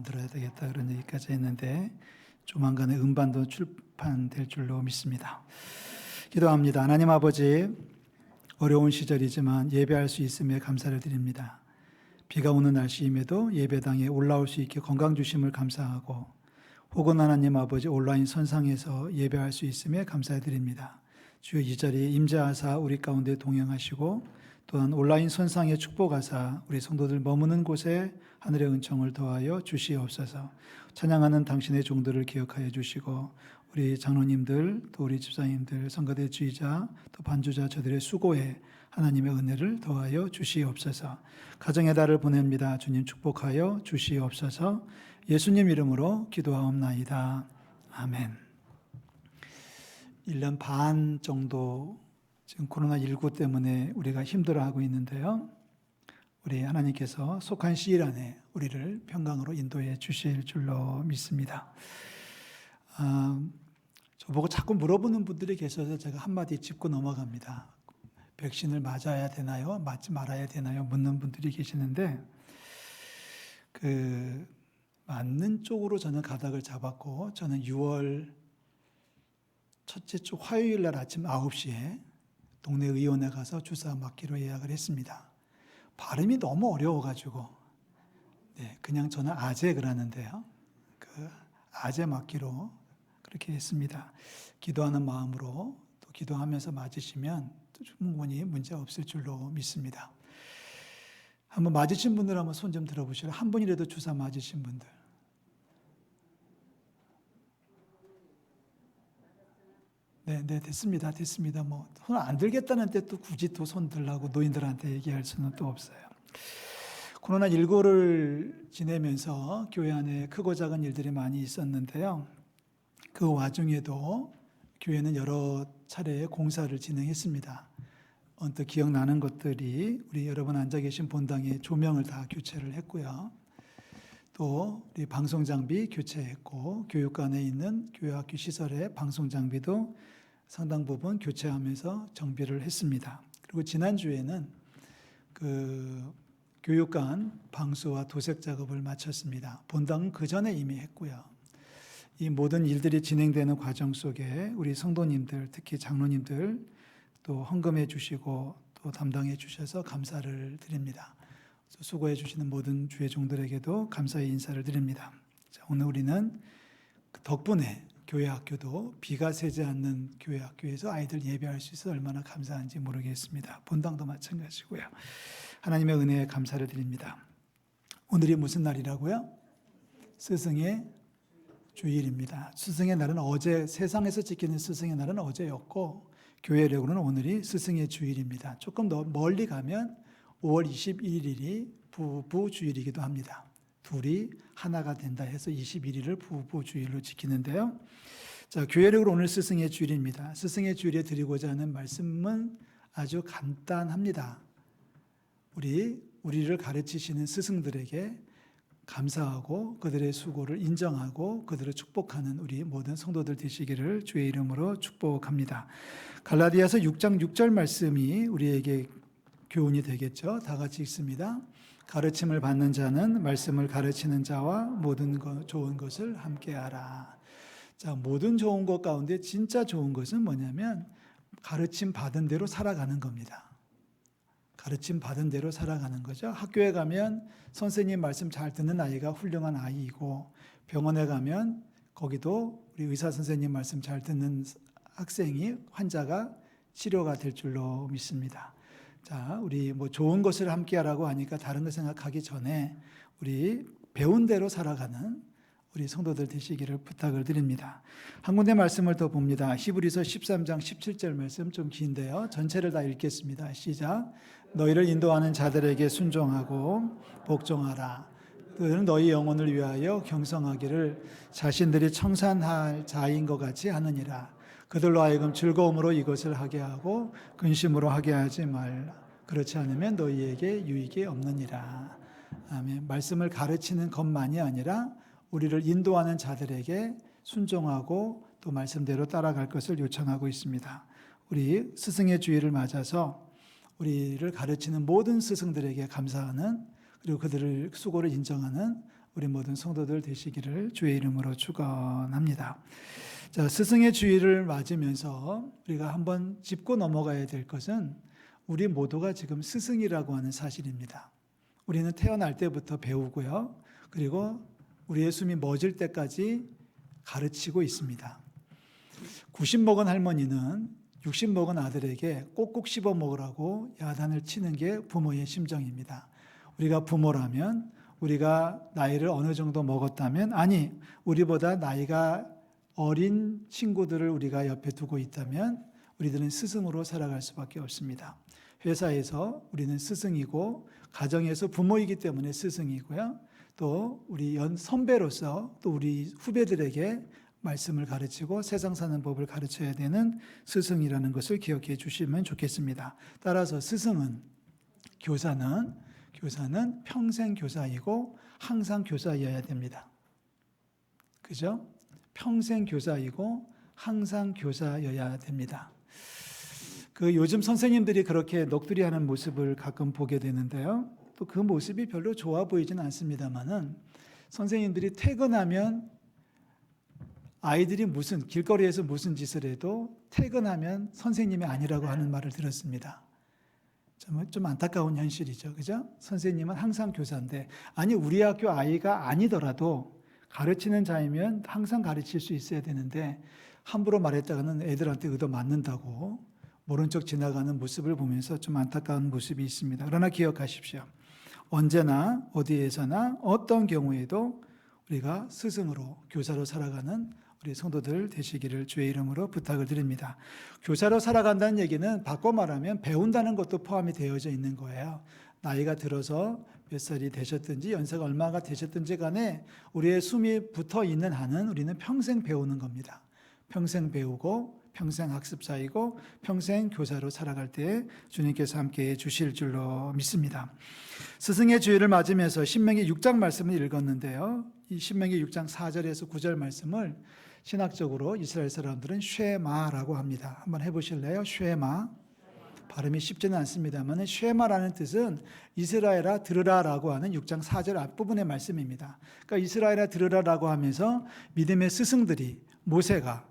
만들어야 되겠다 그런 얘기까지 했는데 조만간에 음반도 출판될 줄로 믿습니다. 기도합니다. 하나님 아버지, 어려운 시절이지만 예배할 수 있음에 감사를 드립니다. 비가 오는 날씨임에도 예배당에 올라올 수 있게 건강 주심을 감사하고, 혹은 하나님 아버지 온라인 선상에서 예배할 수 있음에 감사드립니다. 주여 이 자리에 임재하사 우리 가운데 동행하시고, 또한 온라인 선상에 축복하사 우리 성도들 머무는 곳에 하늘의 은총을 더하여 주시옵소서. 찬양하는 당신의 종들을 기억하여 주시고, 우리 장로님들, 또 우리 집사님들, 성가대 주의자, 또 반주자 저들의 수고에 하나님의 은혜를 더하여 주시옵소서. 가정의 달을 보냅니다. 주님 축복하여 주시옵소서. 예수님 이름으로 기도하옵나이다. 아멘. 1년 반 정도 지금 코로나19 때문에 우리가 힘들어하고 있는데요. 우리 하나님께서 속한 시일 안에 우리를 평강으로 인도해 주실 줄로 믿습니다. 저보고 자꾸 물어보는 분들이 계셔서 제가 한마디 짚고 넘어갑니다. 백신을 맞아야 되나요? 맞지 말아야 되나요? 묻는 분들이 계시는데, 맞는 쪽으로 저는 가닥을 잡았고, 저는 6월 첫째 주 화요일 날 아침 9시에 동네 의원에 가서 주사 맞기로 예약을 했습니다. 발음이 너무 어려워가지고, 그냥 저는 아재 그러는데요. 아재 맞기로 그렇게 했습니다. 기도하는 마음으로 또 기도하면서 맞으시면 충분히 문제 없을 줄로 믿습니다. 한번 맞으신 분들 한번 손 좀 들어보시라. 한 분이라도 주사 맞으신 분들. 네, 됐습니다. 뭐 손 안 들겠다는데 또 굳이 또 손 들라고 노인들한테 얘기할 수는 또 없어요. 코로나19를 지내면서 교회 안에 크고 작은 일들이 많이 있었는데요. 그 와중에도 교회는 여러 차례의 공사를 진행했습니다. 언뜻 기억나는 것들이 우리 여러분 앉아 계신 본당의 조명을 다 교체를 했고요. 또 우리 방송 장비 교체했고, 교육관에 있는 교회학교 시설의 방송 장비도 상당 부분 교체하면서 정비를 했습니다. 그리고 지난주에는 교육관 방수와 도색 작업을 마쳤습니다. 본당은 그 전에 이미 했고요. 이 모든 일들이 진행되는 과정 속에 우리 성도님들, 특히 장로님들 또 헌금해 주시고 또 담당해 주셔서 감사를 드립니다. 수고해 주시는 모든 주의 종들에게도 감사의 인사를 드립니다. 자, 오늘 우리는 덕분에 교회 학교도 비가 새지 않는 교회 학교에서 아이들 예배할 수 있어서 얼마나 감사한지 모르겠습니다. 본당도 마찬가지고요. 하나님의 은혜에 감사를 드립니다. 오늘이 무슨 날이라고요? 스승의 주일입니다. 스승의 날은 어제, 세상에서 지키는 스승의 날은 어제였고, 교회력으로는 오늘이 스승의 주일입니다. 조금 더 멀리 가면 5월 21일이 부부 주일이기도 합니다. 둘이 하나가 된다 해서 21일을 부부 주일로 지키는데요. 자, 교회력으로 오늘 스승의 주일입니다. 스승의 주일에 드리고자 하는 말씀은 아주 간단합니다. 우리를 가르치시는 스승들에게 감사하고 그들의 수고를 인정하고 그들을 축복하는 우리 모든 성도들 되시기를 주의 이름으로 축복합니다. 갈라디아서 6장 6절 말씀이 우리에게 교훈이 되겠죠. 다 같이 읽습니다. 가르침을 받는 자는 말씀을 가르치는 자와 모든 좋은 것을 함께하라. 자, 모든 좋은 것 가운데 진짜 좋은 것은 뭐냐면 가르침 받은 대로 살아가는 겁니다. 가르침 받은 대로 살아가는 거죠. 학교에 가면 선생님 말씀 잘 듣는 아이가 훌륭한 아이이고, 병원에 가면 거기도 우리 의사 선생님 말씀 잘 듣는 학생이, 환자가 치료가 될 줄로 믿습니다. 자, 우리 좋은 것을 함께 하라고 하니까 다른 거 생각하기 전에 우리 배운 대로 살아가는 우리 성도들 되시기를 부탁을 드립니다. 한 군데 말씀을 더 봅니다. 히브리서 13장 17절 말씀 좀 긴데요. 전체를 다 읽겠습니다. 시작. 너희를 인도하는 자들에게 순종하고 복종하라. 그들은 너희 영혼을 위하여 경성하기를 자신들이 청산할 자인 것 같이 하느니라. 그들로 하여금 즐거움으로 이것을 하게 하고 근심으로 하게 하지 말라. 그렇지 않으면 너희에게 유익이 없느니라. 아멘. 말씀을 가르치는 것만이 아니라 우리를 인도하는 자들에게 순종하고 또 말씀대로 따라갈 것을 요청하고 있습니다. 우리 스승의 주일을 맞아서 우리를 가르치는 모든 스승들에게 감사하는, 그리고 그들의 수고를 인정하는 우리 모든 성도들 되시기를 주의 이름으로 축원합니다. 자, 스승의 주의를 맞으면서 우리가 한번 짚고 넘어가야 될 것은 우리 모두가 지금 스승이라고 하는 사실입니다. 우리는 태어날 때부터 배우고요. 그리고 우리의 숨이 멎을 때까지 가르치고 있습니다. 90 먹은 할머니는 60 먹은 아들에게 꼭꼭 씹어 먹으라고 야단을 치는 게 부모의 심정입니다. 우리가 부모라면, 우리가 나이를 어느 정도 먹었다면, 아니 우리보다 나이가 어린 친구들을 우리가 옆에 두고 있다면 우리들은 스승으로 살아갈 수밖에 없습니다. 회사에서 우리는 스승이고, 가정에서 부모이기 때문에 스승이고요. 또 우리 선배로서 또 우리 후배들에게 말씀을 가르치고 세상 사는 법을 가르쳐야 되는 스승이라는 것을 기억해 주시면 좋겠습니다. 따라서 교사는 평생 교사이고 항상 교사여야 됩니다. 그죠? 평생 교사이고 항상 교사여야 됩니다. 요즘 선생님들이 그렇게 넋두리하는 모습을 가끔 보게 되는데요. 또 그 모습이 별로 좋아 보이지는 않습니다만은, 선생님들이 퇴근하면 아이들이 길거리에서 무슨 짓을 해도 퇴근하면 선생님이 아니라고 하는 말을 들었습니다. 좀 안타까운 현실이죠. 그죠? 선생님은 항상 교사인데, 아니 우리 학교 아이가 아니더라도 가르치는 자이면 항상 가르칠 수 있어야 되는데, 함부로 말했다가는 애들한테 얻어맞는다고 모른 척 지나가는 모습을 보면서 좀 안타까운 모습이 있습니다. 그러나 기억하십시오. 언제나 어디에서나 어떤 경우에도 우리가 스승으로, 교사로 살아가는 우리 성도들 되시기를 주의 이름으로 부탁을 드립니다. 교사로 살아간다는 얘기는 바꿔 말하면 배운다는 것도 포함이 되어져 있는 거예요. 나이가 들어서 몇 살이 되셨든지 연세가 얼마가 되셨든지 간에 우리의 숨이 붙어 있는 한은 우리는 평생 배우는 겁니다. 평생 배우고 평생 학습자이고 평생 교사로 살아갈 때 주님께서 함께해 주실 줄로 믿습니다. 스승의 주의를 맞으면서 신명기 6장 말씀을 읽었는데요. 이 신명기 6장 4절에서 9절 말씀을 신학적으로 이스라엘 사람들은 쉐마라고 합니다. 한번 해보실래요? 쉐마. 발음이 쉽지는 않습니다만 쉐마라는 뜻은 이스라엘아 들으라라고 하는 6장 4절 앞부분의 말씀입니다. 그러니까 이스라엘아 들으라라고 하면서 믿음의 스승들이, 모세가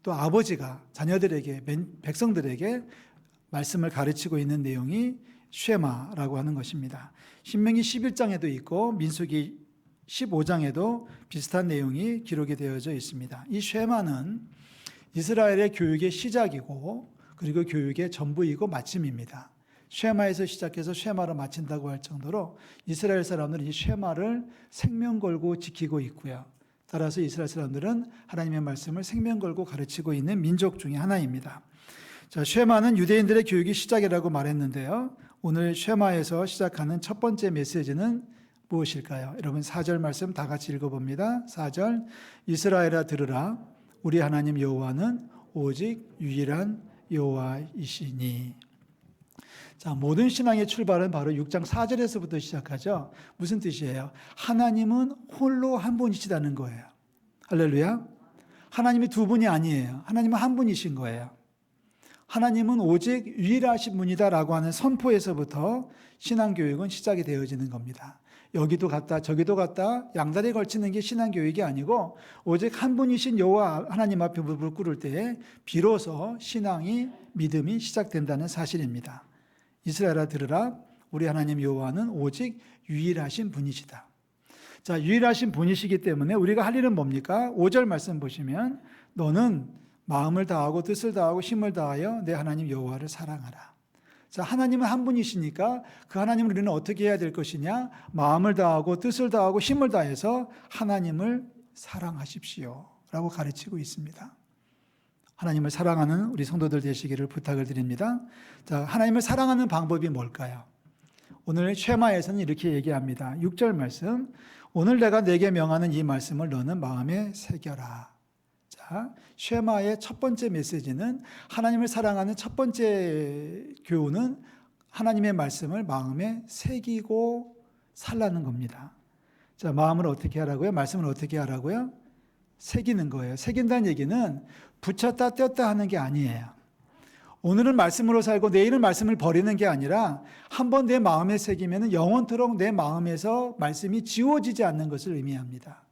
또 아버지가 자녀들에게, 백성들에게 말씀을 가르치고 있는 내용이 쉐마라고 하는 것입니다. 신명기 11장에도 있고 민수기 15장에도 비슷한 내용이 기록이 되어져 있습니다. 이 쉐마는 이스라엘의 교육의 시작이고 그리고 교육의 전부이고 마침입니다. 쉐마에서 시작해서 쉐마로 마친다고 할 정도로 이스라엘 사람들은 이 쉐마를 생명 걸고 지키고 있고요. 따라서 이스라엘 사람들은 하나님의 말씀을 생명 걸고 가르치고 있는 민족 중에 하나입니다. 자, 쉐마는 유대인들의 교육이 시작이라고 말했는데요. 오늘 쉐마에서 시작하는 첫 번째 메시지는 무엇일까요? 여러분 4절 말씀 다 같이 읽어봅니다. 4절, 이스라엘아 들으라, 우리 하나님 여호와는 오직 유일한 여호와이시니. 자, 모든 신앙의 출발은 바로 6장 4절에서부터 시작하죠. 무슨 뜻이에요? 하나님은 홀로 한 분이시다는 거예요. 할렐루야. 하나님이 두 분이 아니에요. 하나님은 한 분이신 거예요. 하나님은 오직 유일하신 분이다라고 하는 선포에서부터 신앙교육은 시작이 되어지는 겁니다. 여기도 갔다 저기도 갔다 양다리에 걸치는 게 신앙교육이 아니고 오직 한 분이신 여호와 하나님 앞에 무릎을 꿇을 때에 비로소 신앙이, 믿음이 시작된다는 사실입니다. 이스라엘아 들으라, 우리 하나님 여호와는 오직 유일하신 분이시다. 자, 유일하신 분이시기 때문에 우리가 할 일은 뭡니까? 5절 말씀 보시면 너는 마음을 다하고 뜻을 다하고 힘을 다하여 내 하나님 여호와를 사랑하라. 자, 하나님은 한 분이시니까 그 하나님을 우리는 어떻게 해야 될 것이냐? 마음을 다하고 뜻을 다하고 힘을 다해서 하나님을 사랑하십시오 라고 가르치고 있습니다. 하나님을 사랑하는 우리 성도들 되시기를 부탁을 드립니다. 자, 하나님을 사랑하는 방법이 뭘까요? 오늘 쉐마에서는 이렇게 얘기합니다. 6절 말씀, 오늘 내가 내게 명하는 이 말씀을 너는 마음에 새겨라. 자, 쉐마의 첫 번째 메시지는, 하나님을 사랑하는 첫 번째 교훈은 하나님의 말씀을 마음에 새기고 살라는 겁니다. 자, 마음을 어떻게 하라고요? 말씀을 어떻게 하라고요? 새기는 거예요. 새긴다는 얘기는 붙였다 뗐다 하는 게 아니에요. 오늘은 말씀으로 살고 내일은 말씀을 버리는 게 아니라 한번 내 마음에 새기면 영원토록 내 마음에서 말씀이 지워지지 않는 것을 의미합니다.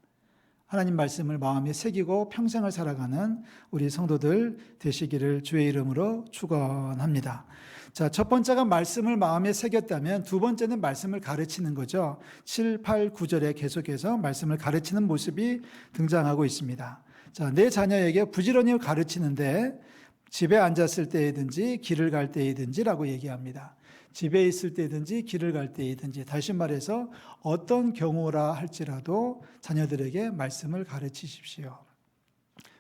하나님 말씀을 마음에 새기고 평생을 살아가는 우리 성도들 되시기를 주의 이름으로 축원합니다. 자, 첫 번째가 말씀을 마음에 새겼다면 두 번째는 말씀을 가르치는 거죠. 7, 8, 9절에 계속해서 말씀을 가르치는 모습이 등장하고 있습니다. 자, 내 자녀에게 부지런히 가르치는데 집에 앉았을 때이든지 길을 갈 때이든지라고 얘기합니다. 집에 있을 때든지 길을 갈 때이든지, 다시 말해서 어떤 경우라 할지라도 자녀들에게 말씀을 가르치십시오.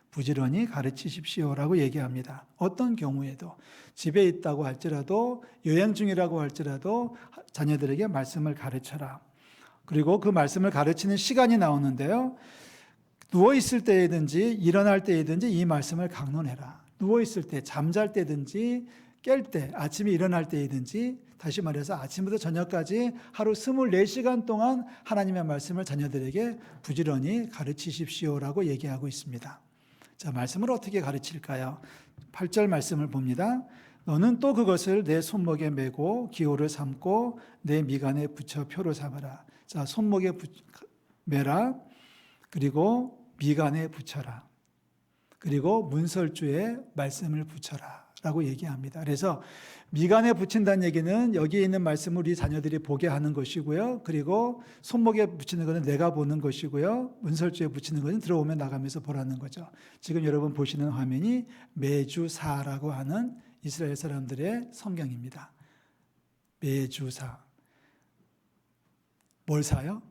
부지런히 가르치십시오라고 얘기합니다. 어떤 경우에도, 집에 있다고 할지라도, 여행 중이라고 할지라도 자녀들에게 말씀을 가르쳐라. 그리고 그 말씀을 가르치는 시간이 나오는데요, 누워있을 때이든지 일어날 때이든지 이 말씀을 강론해라. 누워있을 때, 잠잘 때든지 깰 때, 아침에 일어날 때이든지, 다시 말해서 아침부터 저녁까지 하루 24시간 동안 하나님의 말씀을 자녀들에게 부지런히 가르치십시오라고 얘기하고 있습니다. 자, 말씀을 어떻게 가르칠까요? 8절 말씀을 봅니다. 너는 또 그것을 내 손목에 메고 기호를 삼고 내 미간에 붙여 표로 삼아라. 자, 손목에 메라. 그리고 미간에 붙여라. 그리고 문설주에 말씀을 붙여라 라고 얘기합니다. 그래서 미간에 붙인다는 얘기는 여기에 있는 말씀을 우리 자녀들이 보게 하는 것이고요. 그리고 손목에 붙이는 것은 내가 보는 것이고요. 문설주에 붙이는 것은 들어오면 나가면서 보라는 거죠. 지금 여러분 보시는 화면이 메주사라고 하는 이스라엘 사람들의 성경입니다. 메주사. 뭘 사요?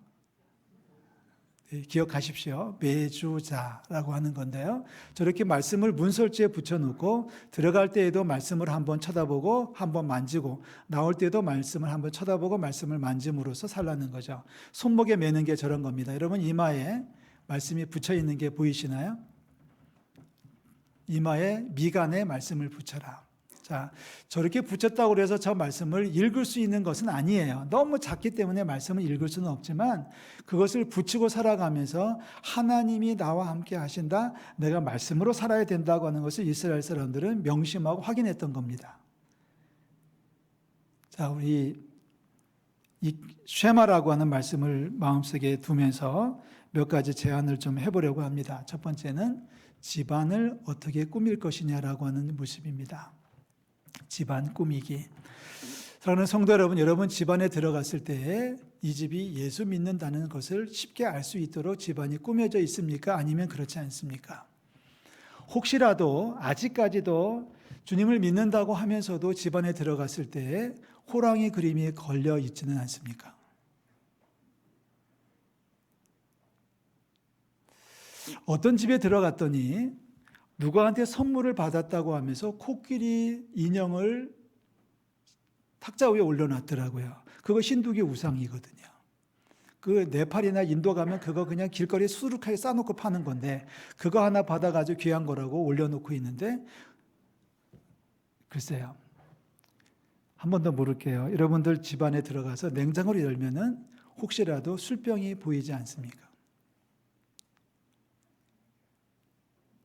기억하십시오. 매주자라고 하는 건데요. 저렇게 말씀을 문설주에 붙여놓고 들어갈 때에도 말씀을 한번 쳐다보고 한번 만지고 나올 때도 말씀을 한번 쳐다보고 말씀을 만짐으로써 살라는 거죠. 손목에 매는 게 저런 겁니다. 여러분 이마에 말씀이 붙여 있는 게 보이시나요? 이마에 미간에 말씀을 붙여라. 자, 저렇게 붙였다고 해서 저 말씀을 읽을 수 있는 것은 아니에요. 너무 작기 때문에 말씀을 읽을 수는 없지만 그것을 붙이고 살아가면서 하나님이 나와 함께 하신다, 내가 말씀으로 살아야 된다고 하는 것을 이스라엘 사람들은 명심하고 확인했던 겁니다. 자, 우리 이 쉐마라고 하는 말씀을 마음속에 두면서 몇 가지 제안을 좀 해보려고 합니다. 첫 번째는 집안을 어떻게 꾸밀 것이냐라고 하는 모습입니다. 집안 꾸미기. 사랑하는 성도 여러분, 여러분 집안에 들어갔을 때 이 집이 예수 믿는다는 것을 쉽게 알 수 있도록 집안이 꾸며져 있습니까? 아니면 그렇지 않습니까? 혹시라도 아직까지도 주님을 믿는다고 하면서도 집안에 들어갔을 때 호랑이 그림이 걸려 있지는 않습니까? 어떤 집에 들어갔더니 누구한테 선물을 받았다고 하면서 코끼리 인형을 탁자 위에 올려놨더라고요. 그거 힌두교 우상이거든요. 그 네팔이나 인도 가면 그거 그냥 길거리에 수두룩하게 싸놓고 파는 건데 그거 하나 받아가지고 귀한 거라고 올려놓고 있는데, 글쎄요. 한 번 더 물을게요. 여러분들 집안에 들어가서 냉장고를 열면은 혹시라도 술병이 보이지 않습니까?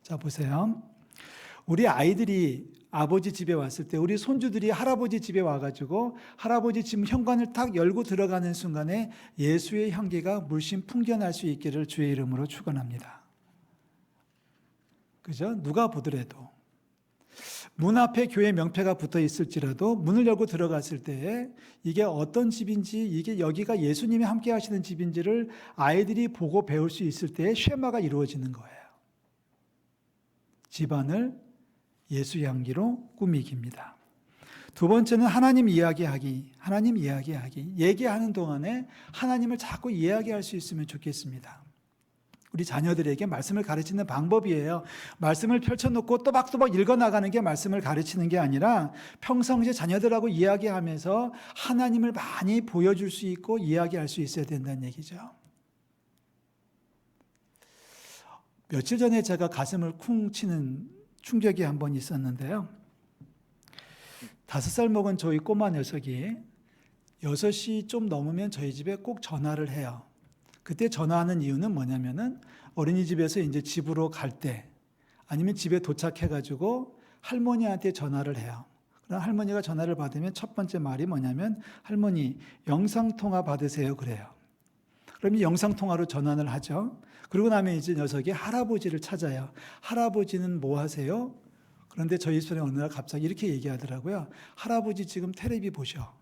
자, 보세요. 우리 아이들이 아버지 집에 왔을 때 우리 손주들이 할아버지 집에 와가지고 할아버지 집 현관을 딱 열고 들어가는 순간에 예수의 향기가 물씬 풍겨날 수 있기를 주의 이름으로 축원합니다. 그죠? 누가 보더라도 문 앞에 교회 명패가 붙어 있을지라도 문을 열고 들어갔을 때 이게 어떤 집인지, 이게 여기가 예수님이 함께 하시는 집인지를 아이들이 보고 배울 수 있을 때의 쉐마가 이루어지는 거예요. 집안을 예수 향기로 꾸미기입니다. 두 번째는 하나님 이야기하기. 얘기하는 동안에 하나님을 자꾸 이야기할 수 있으면 좋겠습니다. 우리 자녀들에게 말씀을 가르치는 방법이에요. 말씀을 펼쳐놓고 또박또박 읽어나가는 게 말씀을 가르치는 게 아니라 평상시에 자녀들하고 이야기하면서 하나님을 많이 보여줄 수 있고 이야기할 수 있어야 된다는 얘기죠. 며칠 전에 제가 가슴을 쿵 치는 충격이 한 번 있었는데요. 5살 먹은 저희 꼬마 녀석이 6시 좀 넘으면 저희 집에 꼭 전화를 해요. 그때 전화하는 이유는 뭐냐면은 어린이집에서 이제 집으로 갈 때, 아니면 집에 도착해가지고 할머니한테 전화를 해요. 그럼 할머니가 전화를 받으면 첫 번째 말이 뭐냐면 할머니 영상통화 받으세요 그래요. 그럼 이 영상통화로 전화를 하죠. 그러고 나면 이제 녀석이 할아버지를 찾아요. 할아버지는 뭐 하세요? 그런데 저희 손에 어느 날 갑자기 이렇게 얘기하더라고요. 할아버지 지금 텔레비 보셔.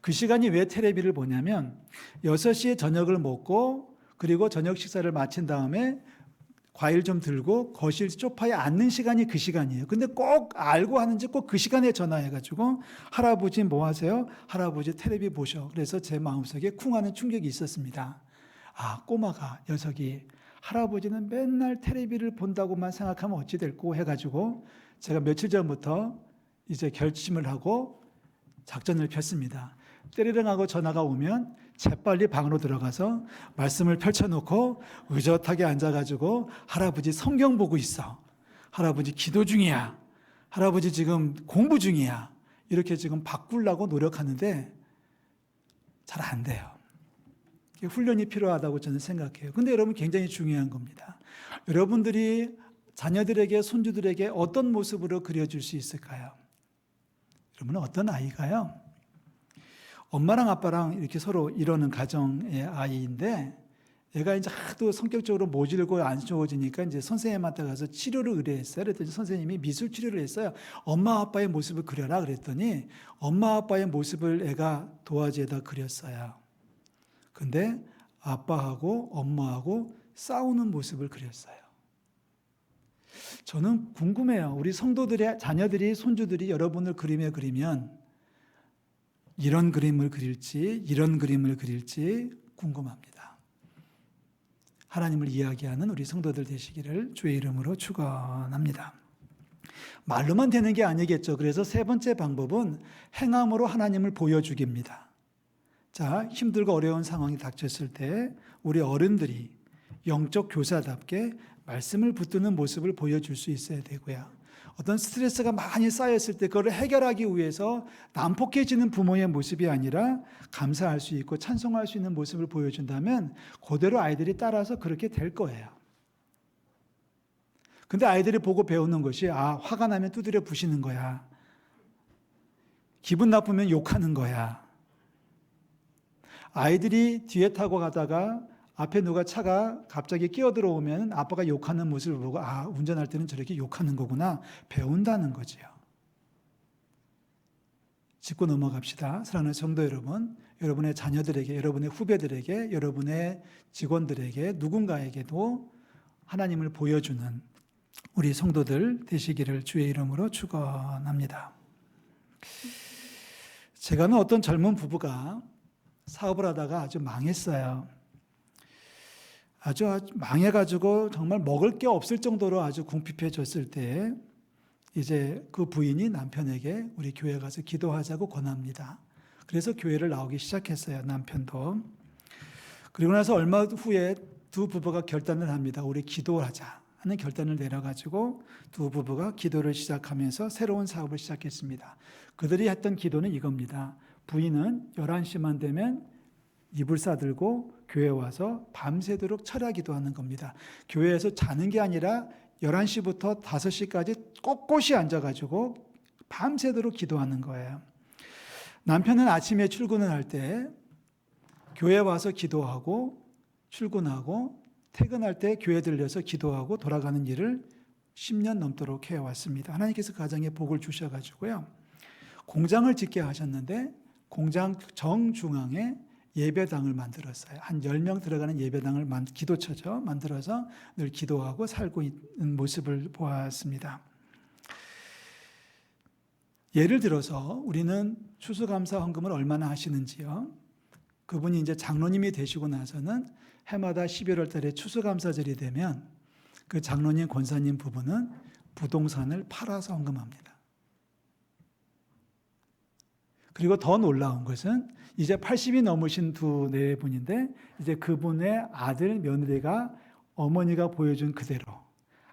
그 시간이 왜 텔레비를 보냐면 6시에 저녁을 먹고 그리고 저녁 식사를 마친 다음에 과일 좀 들고 거실 소파에 앉는 시간이 그 시간이에요. 근데 꼭 알고 하는지 꼭 그 시간에 전화해가지고 할아버지 뭐 하세요? 할아버지 텔레비 보셔. 그래서 제 마음속에 쿵 하는 충격이 있었습니다. 아, 꼬마가 녀석이 할아버지는 맨날 텔레비를 본다고만 생각하면 어찌 될꼬 해가지고 제가 며칠 전부터 이제 결심을 하고 작전을 폈습니다. 때리릉 하고 전화가 오면 재빨리 방으로 들어가서 말씀을 펼쳐놓고 의젓하게 앉아가지고 할아버지 성경 보고 있어. 할아버지 기도 중이야. 할아버지 지금 공부 중이야. 이렇게 지금 바꾸려고 노력하는데 잘 안 돼요. 훈련이 필요하다고 저는 생각해요. 근데 여러분 굉장히 중요한 겁니다. 여러분들이 자녀들에게 손주들에게 어떤 모습으로 그려줄 수 있을까요? 여러분은 어떤 아이가요? 엄마랑 아빠랑 이렇게 서로 이러는 가정의 아이인데 얘가 이제 하도 성격적으로 모질고 안 좋아지니까 이제 선생님한테 가서 치료를 의뢰했어요. 그랬더니 선생님이 미술 치료를 했어요. 엄마 아빠의 모습을 그려라 그랬더니 엄마 아빠의 모습을 애가 도화지에다 그렸어요. 근데 아빠하고 엄마하고 싸우는 모습을 그렸어요. 저는 궁금해요. 우리 성도들의 자녀들이 손주들이 여러분을 그림에 그리면 이런 그림을 그릴지 이런 그림을 그릴지 궁금합니다. 하나님을 이야기하는 우리 성도들 되시기를 주의 이름으로 축원합니다. 말로만 되는 게 아니겠죠. 그래서 세 번째 방법은 행함으로 하나님을 보여주기입니다. 자, 힘들고 어려운 상황이 닥쳤을 때 우리 어른들이 영적 교사답게 말씀을 붙드는 모습을 보여줄 수 있어야 되고요. 어떤 스트레스가 많이 쌓였을 때 그걸 해결하기 위해서 난폭해지는 부모의 모습이 아니라 감사할 수 있고 찬송할 수 있는 모습을 보여준다면 그대로 아이들이 따라서 그렇게 될 거예요. 근데 아이들이 보고 배우는 것이 화가 나면 두드려 부시는 거야. 기분 나쁘면 욕하는 거야. 아이들이 뒤에 타고 가다가 앞에 누가 차가 갑자기 끼어들어오면 아빠가 욕하는 모습을 보고 운전할 때는 저렇게 욕하는 거구나 배운다는 거지요. 짚고 넘어갑시다. 사랑하는 성도 여러분, 여러분의 자녀들에게, 여러분의 후배들에게, 여러분의 직원들에게 누군가에게도 하나님을 보여주는 우리 성도들 되시기를 주의 이름으로 축원합니다. 제가 아는 어떤 젊은 부부가 사업을 하다가 아주 망했어요. 아주 망해가지고 정말 먹을 게 없을 정도로 아주 궁핍해졌을 때 이제 그 부인이 남편에게 우리 교회 가서 기도하자고 권합니다. 그래서 교회를 나오기 시작했어요. 남편도. 그리고 나서 얼마 후에 두 부부가 결단을 합니다. 우리 기도하자 하는 결단을 내려가지고 두 부부가 기도를 시작하면서 새로운 사업을 시작했습니다. 그들이 했던 기도는 이겁니다. 부인은 11시만 되면 이불 싸들고 교회 와서 밤새도록 철야 기도하는 겁니다. 교회에서 자는 게 아니라 11시부터 5시까지 꼿꼿이 앉아가지고 밤새도록 기도하는 거예요. 남편은 아침에 출근을 할 때 교회 와서 기도하고 출근하고 퇴근할 때 교회 들려서 기도하고 돌아가는 일을 10년 넘도록 해왔습니다. 하나님께서 가정에 복을 주셔가지고요. 공장을 짓게 하셨는데 공장 정중앙에 예배당을 만들었어요. 한 10명 들어가는 예배당을 기도처죠. 만들어서 늘 기도하고 살고 있는 모습을 보았습니다. 예를 들어서 우리는 추수감사 헌금을 얼마나 하시는지요? 그분이 이제 장로님이 되시고 나서는 해마다 12월 달에 추수감사절이 되면 그 장로님 권사님 부부는 부동산을 팔아서 헌금합니다. 그리고 더 놀라운 것은 이제 80이 넘으신 두 네 분인데 이제 그분의 아들 며느리가 어머니가 보여준 그대로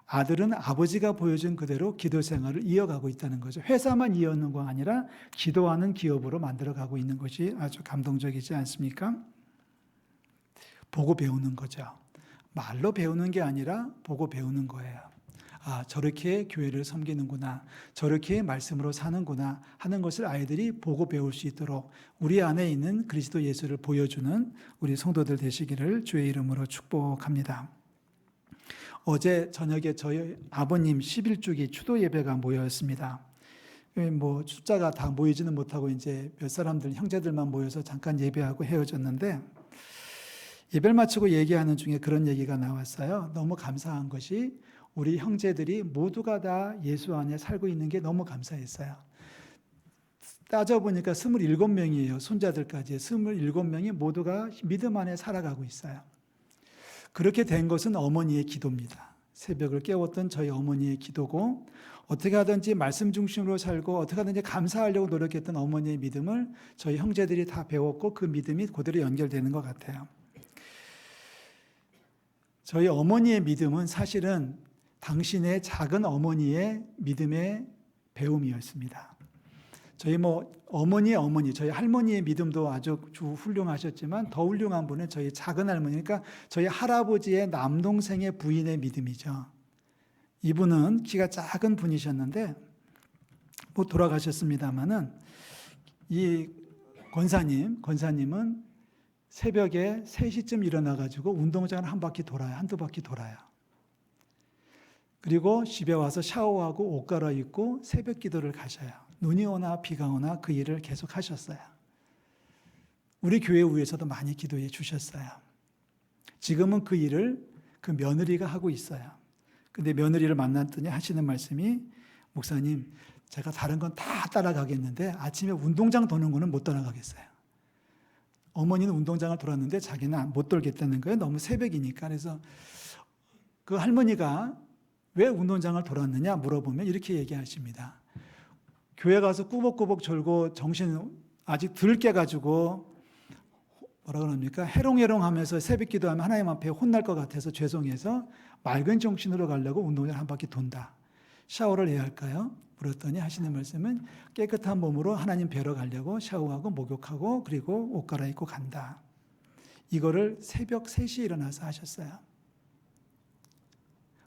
아들은 아버지가 보여준 그대로 기도 생활을 이어가고 있다는 거죠. 회사만 이어는 거 아니라 기도하는 기업으로 만들어가고 있는 것이 아주 감동적이지 않습니까? 보고 배우는 거죠. 말로 배우는 게 아니라 보고 배우는 거예요. 아, 저렇게 교회를 섬기는구나, 저렇게 말씀으로 사는구나 하는 것을 아이들이 보고 배울 수 있도록 우리 안에 있는 그리스도 예수를 보여주는 우리 성도들 되시기를 주의 이름으로 축복합니다. 어제 저녁에 저희 아버님 11주기 추도 예배가 모였습니다. 뭐 숫자가 다 모이지는 못하고 이제 몇 사람들, 형제들만 모여서 잠깐 예배하고 헤어졌는데, 예배를 마치고 얘기하는 중에 그런 얘기가 나왔어요. 너무 감사한 것이 우리 형제들이 모두가 다 예수 안에 살고 있는 게 너무 감사했어요. 따져보니까 27명이에요. 손자들까지 27명이 모두가 믿음 안에 살아가고 있어요. 그렇게 된 것은 어머니의 기도입니다. 새벽을 깨웠던 저희 어머니의 기도고, 어떻게 하든지 말씀 중심으로 살고 어떻게 하든지 감사하려고 노력했던 어머니의 믿음을 저희 형제들이 다 배웠고 그 믿음이 그대로 연결되는 것 같아요. 저희 어머니의 믿음은 사실은 당신의 작은 어머니의 믿음의 배움이었습니다. 저희 어머니의 어머니, 저희 할머니의 믿음도 아주 훌륭하셨지만 더 훌륭한 분은 저희 작은 할머니, 그러니까 저희 할아버지의 남동생의 부인의 믿음이죠. 이분은 키가 작은 분이셨는데 돌아가셨습니다마는 이 권사님은 새벽에 3시쯤 일어나가지고 운동장을 한두 바퀴 돌아요. 그리고 집에 와서 샤워하고 옷 갈아입고 새벽 기도를 가셔요. 눈이 오나 비가 오나 그 일을 계속 하셨어요. 우리 교회 위에서도 많이 기도해 주셨어요. 지금은 그 일을 그 며느리가 하고 있어요. 근데 며느리를 만났더니 하시는 말씀이, 목사님, 제가 다른 건 다 따라가겠는데 아침에 운동장 도는 거는 못 따라가겠어요. 어머니는 운동장을 돌았는데 자기는 못 돌겠다는 거예요. 너무 새벽이니까. 그래서 그 할머니가 왜 운동장을 돌았느냐 물어보면 이렇게 얘기하십니다. 교회 가서 꾸벅꾸벅 졸고 정신 아직 덜 깨가지고 뭐라 그럽니까? 해롱해롱 하면서 새벽 기도하면 하나님 앞에 혼날 것 같아서 죄송해서 맑은 정신으로 가려고 운동장 한 바퀴 돈다. 샤워를 해야 할까요? 물었더니 하시는 말씀은 깨끗한 몸으로 하나님 뵈러 가려고 샤워하고 목욕하고 그리고 옷 갈아입고 간다. 이거를 새벽 3시에 일어나서 하셨어요.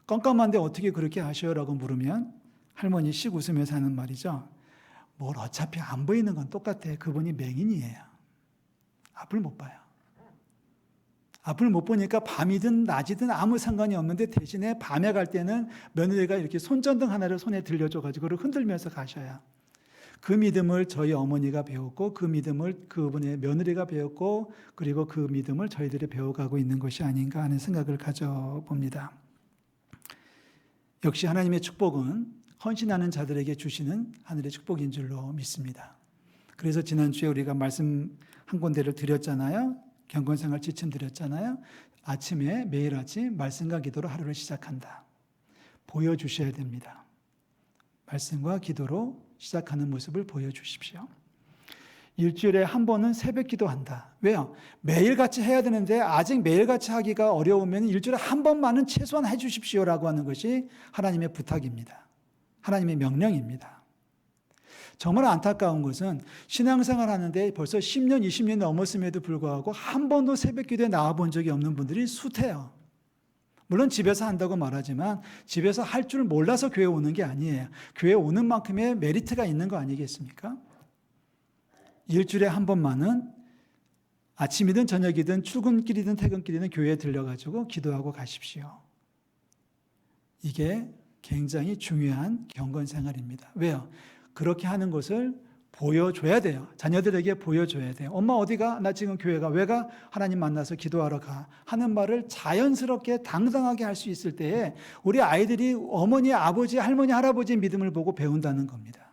깜깜한데 어떻게 그렇게 하셔요? 라고 물으면 할머니 씩 웃으면서 하는 말이죠. 뭘 어차피 안 보이는 건 똑같아. 그분이 맹인이에요. 앞을 못 봐요. 앞을 못 보니까 밤이든 낮이든 아무 상관이 없는데 대신에 밤에 갈 때는 며느리가 이렇게 손전등 하나를 손에 들려줘가지고 흔들면서 가셔요. 그 믿음을 저희 어머니가 배웠고 그 믿음을 그분의 며느리가 배웠고 그리고 그 믿음을 저희들이 배워가고 있는 것이 아닌가 하는 생각을 가져봅니다. 역시 하나님의 축복은 헌신하는 자들에게 주시는 하늘의 축복인 줄로 믿습니다. 그래서 지난주에 우리가 말씀 한 군데를 드렸잖아요. 경건생활 지침 드렸잖아요. 아침에 매일 아침 말씀과 기도로 하루를 시작한다. 보여주셔야 됩니다. 말씀과 기도로 시작하는 모습을 보여주십시오. 일주일에 한 번은 새벽 기도한다. 왜요? 매일같이 해야 되는데 아직 매일같이 하기가 어려우면 일주일에 한 번만은 최소한 해주십시오라고 하는 것이 하나님의 부탁입니다. 하나님의 명령입니다. 정말 안타까운 것은 신앙생활 하는데 벌써 10년, 20년 넘었음에도 불구하고 한 번도 새벽 기도에 나와본 적이 없는 분들이 숱해요. 물론 집에서 한다고 말하지만 집에서 할 줄 몰라서 교회 오는 게 아니에요. 교회 오는 만큼의 메리트가 있는 거 아니겠습니까? 일주일에 한 번만은 아침이든 저녁이든 출근길이든 퇴근길이든 교회에 들려가지고 기도하고 가십시오. 이게 굉장히 중요한 경건생활입니다. 왜요? 그렇게 하는 것을 보여줘야 돼요. 자녀들에게 보여줘야 돼요. 엄마 어디가? 나 지금 교회 가. 왜 가? 하나님 만나서 기도하러 가. 하는 말을 자연스럽게 당당하게 할 수 있을 때에 우리 아이들이 어머니, 아버지, 할머니, 할아버지의 믿음을 보고 배운다는 겁니다.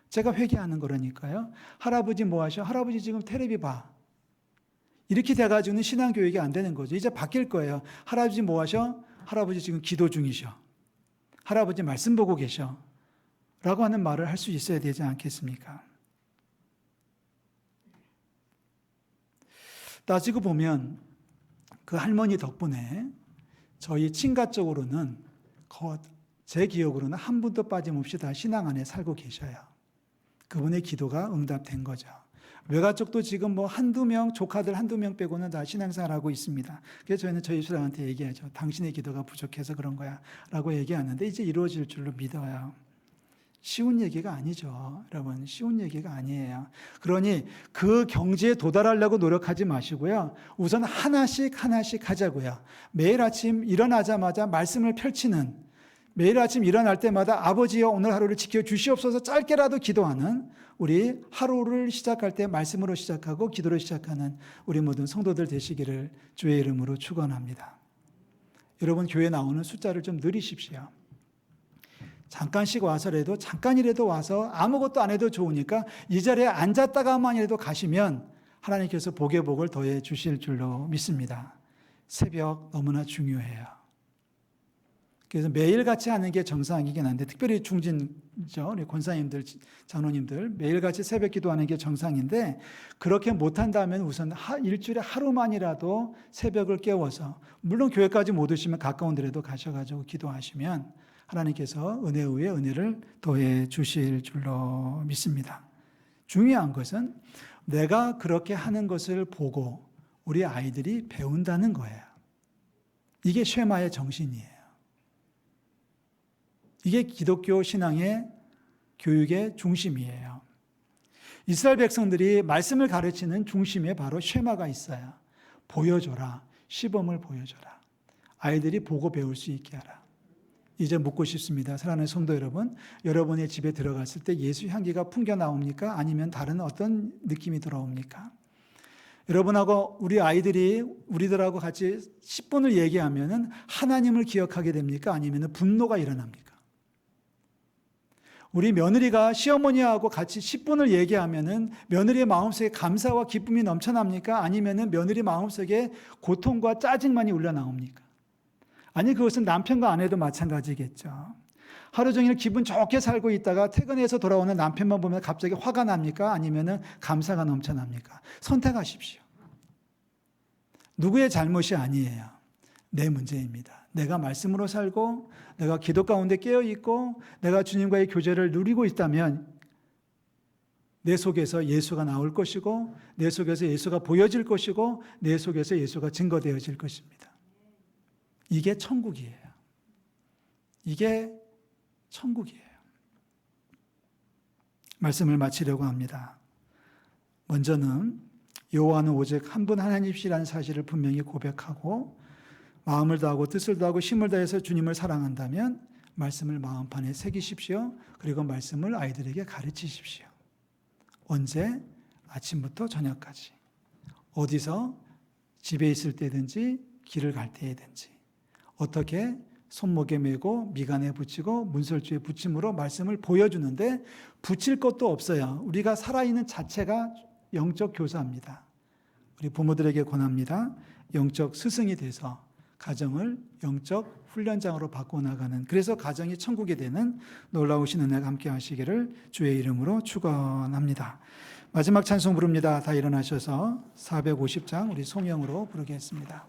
제가 회개하는 거라니까요. 할아버지 뭐 하셔? 할아버지 지금 텔레비 봐. 이렇게 돼가지고는 신앙교육이 안 되는 거죠. 이제 바뀔 거예요. 할아버지 뭐 하셔? 할아버지 지금 기도 중이셔. 할아버지 말씀 보고 계셔. 라고 하는 말을 할 수 있어야 되지 않겠습니까? 따지고 보면 그 할머니 덕분에 저희 친가 쪽으로는 제 기억으로는 한 분도 빠짐없이 다 신앙 안에 살고 계셔요. 그분의 기도가 응답된 거죠. 외가 쪽도 지금 뭐 한두 명, 조카들 한두 명 빼고는 다 신앙생활하고 있습니다. 그래서 저희는 저희 신랑한테 얘기하죠. 당신의 기도가 부족해서 그런 거야 라고 얘기하는데 이제 이루어질 줄로 믿어요. 쉬운 얘기가 아니죠. 여러분, 쉬운 얘기가 아니에요. 그러니 그 경지에 도달하려고 노력하지 마시고요. 우선 하나씩 하자고요. 매일 아침 일어나자마자 말씀을 펼치는, 매일 아침 일어날 때마다 아버지여 오늘 하루를 지켜주시옵소서 짧게라도 기도하는, 우리 하루를 시작할 때 말씀으로 시작하고 기도로 시작하는 우리 모든 성도들 되시기를 주의 이름으로 축원합니다. 여러분, 교회 나오는 숫자를 좀 늘리십시오. 잠깐씩 와서라도, 잠깐이라도 와서 아무것도 안 해도 좋으니까 이 자리에 앉았다가만이라도 가시면 하나님께서 복의 복을 더해 주실 줄로 믿습니다. 새벽 너무나 중요해요. 그래서 매일같이 하는 게 정상이긴 한데, 특별히 중진죠, 우리 권사님들, 장로님들 매일같이 새벽 기도하는 게 정상인데, 그렇게 못한다면 우선 일주일에 하루만이라도 새벽을 깨워서, 물론 교회까지 못 오시면 가까운 데라도 가셔가지고 기도하시면 하나님께서 은혜 위에 은혜를 더해 주실 줄로 믿습니다. 중요한 것은 내가 그렇게 하는 것을 보고 우리 아이들이 배운다는 거예요. 이게 쉐마의 정신이에요. 이게 기독교 신앙의 교육의 중심이에요. 이스라엘 백성들이 말씀을 가르치는 중심에 바로 쉐마가 있어요. 보여줘라. 시범을 보여줘라. 아이들이 보고 배울 수 있게 하라. 이제 묻고 싶습니다. 사랑하는 성도 여러분, 여러분의 집에 들어갔을 때 예수 향기가 풍겨 나옵니까? 아니면 다른 어떤 느낌이 들어옵니까? 여러분하고 우리 아이들이 우리들하고 같이 10분을 얘기하면은 하나님을 기억하게 됩니까? 아니면 분노가 일어납니까? 우리 며느리가 시어머니하고 같이 10분을 얘기하면은 며느리의 마음속에 감사와 기쁨이 넘쳐납니까? 아니면은 며느리 마음속에 고통과 짜증만이 울려나옵니까? 아니, 그것은 남편과 아내도 마찬가지겠죠. 하루 종일 기분 좋게 살고 있다가 퇴근해서 돌아오는 남편만 보면 갑자기 화가 납니까? 아니면은 감사가 넘쳐납니까? 선택하십시오. 누구의 잘못이 아니에요. 내 문제입니다. 내가 말씀으로 살고 내가 기도 가운데 깨어 있고 내가 주님과의 교제를 누리고 있다면 내 속에서 예수가 나올 것이고 내 속에서 예수가 보여질 것이고 내 속에서 예수가 증거되어질 것입니다. 이게 천국이에요. 이게 천국이에요. 말씀을 마치려고 합니다. 먼저는 여호와는 오직 한 분 하나님이시라는 사실을 분명히 고백하고 마음을 다하고 뜻을 다하고 힘을 다해서 주님을 사랑한다면 말씀을 마음판에 새기십시오. 그리고 말씀을 아이들에게 가르치십시오. 언제? 아침부터 저녁까지. 어디서? 집에 있을 때든지 길을 갈 때든지. 어떻게? 손목에 메고 미간에 붙이고 문설주에 붙임으로 말씀을 보여주는데 붙일 것도 없어요. 우리가 살아있는 자체가 영적 교사입니다. 우리 부모들에게 권합니다. 영적 스승이 돼서 가정을 영적 훈련장으로 바꿔나가는, 그래서 가정이 천국이 되는 놀라우신 은혜가 함께 하시기를 주의 이름으로 축원합니다. 마지막 찬송 부릅니다. 다 일어나셔서 450장 우리 송영으로 부르겠습니다.